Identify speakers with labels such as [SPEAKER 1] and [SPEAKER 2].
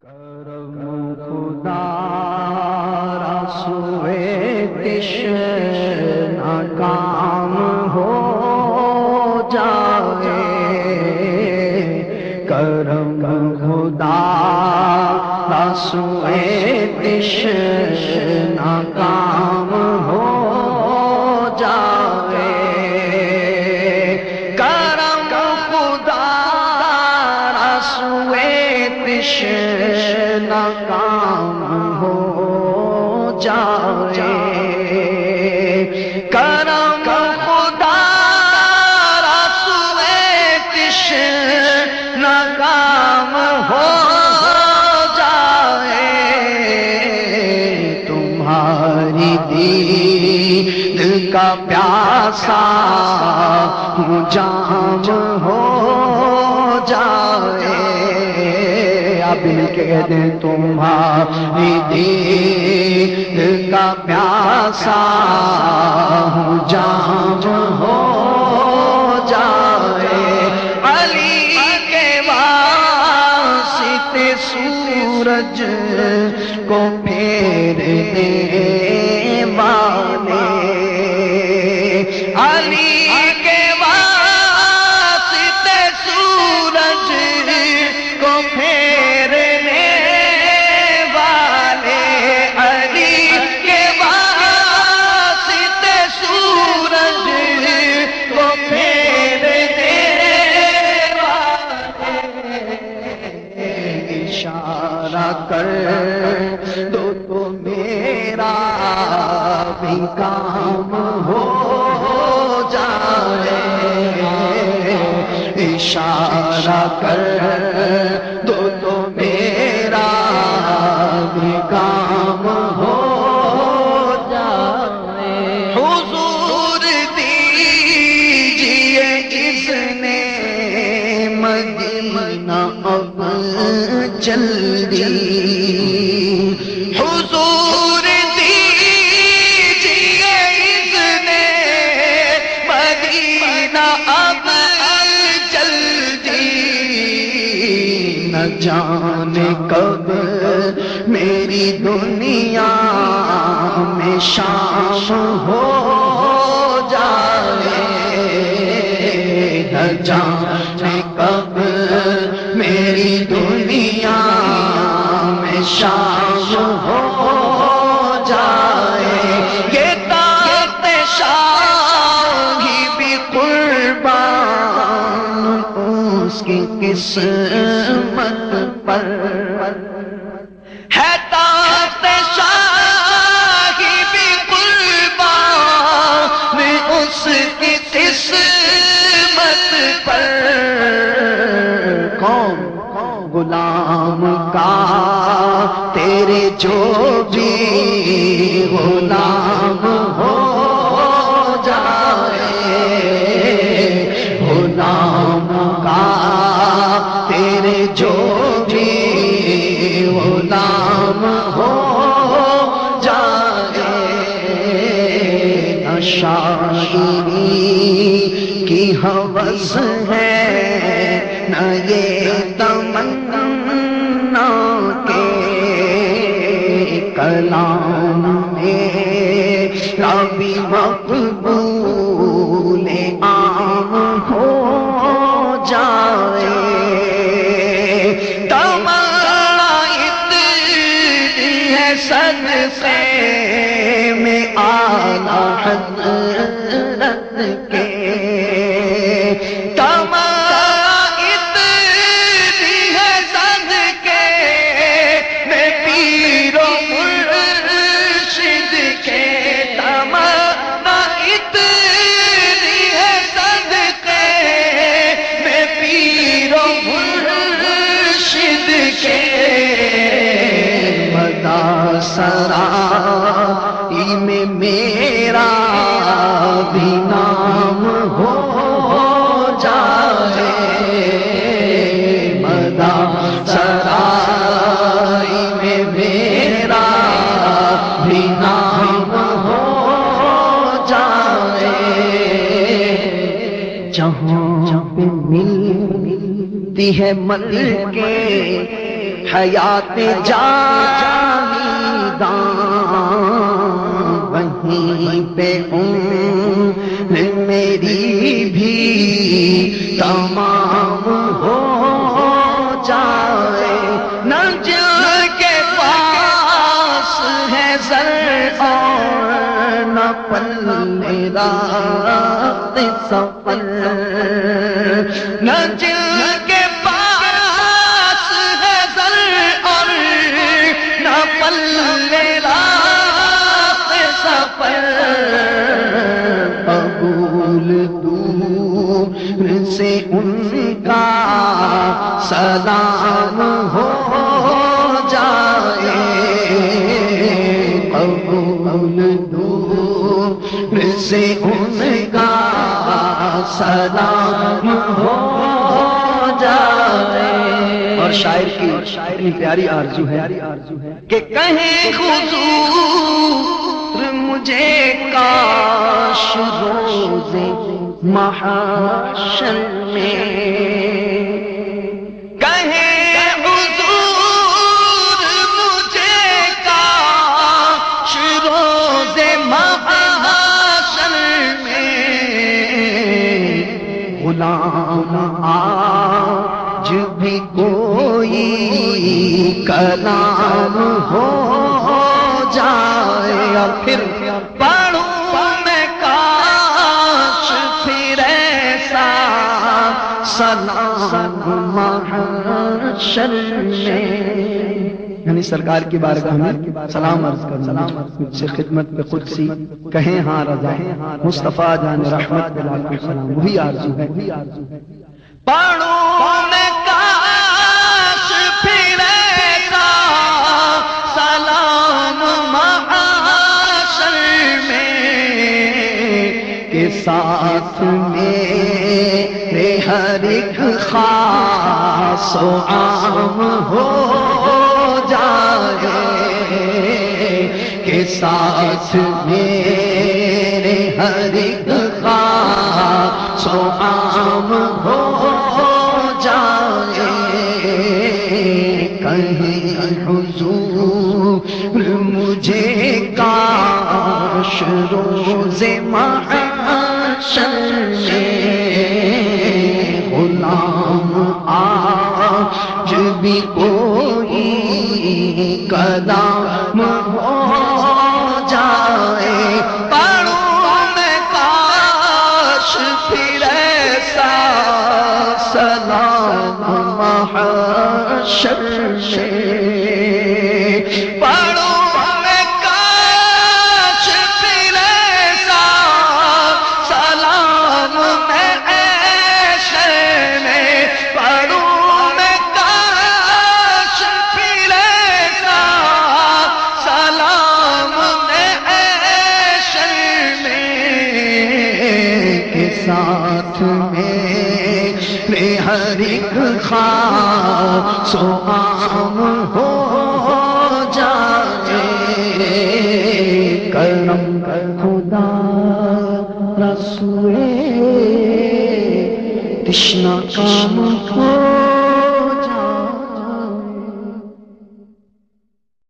[SPEAKER 1] کرم خدا را سوئے تشنہ کام ہو جائے، کرم خدا را سوئے تشنہ کام ہو جائے، کرم خدا را سوئے تشنہ کام ہو جائے، کرم خدا را سوئے تشنہ کام ہو جائے، تمہاری دید کا پیاسا جام ہو جائے، آپ مل کے کہہ دیں تمہاری دید کا پیاسا جام ہو جائے، علی کے واسطے سورج کو پھیرنے والے، علی کے واسطے سورج کو پھیرنے والے، علی کے واسطے سورج کو پھیرنے والے، اشارہ کر دو تو میرا بھی کام ہو جائے، اشارہ کر دو تو میرا بھی کام ہو جائے، حضور دیجئے اذن مدینہ اب جلدی، حضور دیجئے اذن مدینہ اب جلدی، نہ جانے کب میری دنیا میں شام ہو جائے، نہ جانے کب میری دنیا میں شام ہو جائے، یہ تخت شاہی بھی قربان اس کی قسمت پر ہے، تخت شاہی بھی قربان اس کی قسمت پر، کون غلام کا تیرے جو بھی غلام ہو جائے، غلام کا تیرے جو بھی غلام ہو جائے، نہ شاعری کی ہوس ہے نہ یہ تمنا کے کلام میرا بھی مقبول عام ہو جائے، تمنا اتنی ہے صدقے میں اعلیٰ حضرت کے، سرائی میں میرا بھی نام ہو جائے، مدا سرائی میں میرا بھی نام ہو جائے، جہاں پہ ملتی ہے مل کے حیات جاویداں وہیں پہ میری بھی تمام ہو جائے، نہ جل کے پاس ہے زر اور نہ پلے راست سفر، نہ جل کے پاس ہے زر اور نہ پلے راست سفر، قبول دور سے ان کا سلام ہو جائے، قبول دور سے ان کا سلام ہو جائے۔ اور شاعر کی پیاری آرزو ہے کہ کہیں حضور مجھے کاش روز محشر میں، کہیں حضور مجھے کاش روز محشر میں، غلام آج بھی کوئی کلام ہو جائے، اور پھر پڑھوں میں کاش پھر ایسا سلام محشر میں، یعنی سرکار کی بارگاہ میں سلام عرض کرنا، مجھ سے خدمت پہ قدسی کہیں ہاں رضا، مصطفیٰ جان رحمت لاکھوں سلام، وہی آرزو ہے۔ پڑھوں میں کاش پھر ایسا سلام محشر میں کہ ساتھ میرے ہر ایک خاص و عام ہو جائے، کہ ساتھ میرے ہر ایک خاص و عام ہو جائے، کہیں حضور مجھے کاش روز محشر میں، غلام آج بھی کوئی کلام ہو جائے، پڑھوں میں کاش پھر ایسا سلام محشر میں، پڑھوں میں کاش پھر ایسا سلام محشر میں، پڑھوں میں کاش پھر ایسا سلام محشر میں، کہ ساتھ میرے ہر ایک خاص و عام ہو جائے، کرم خدا رسوئے تشنا کام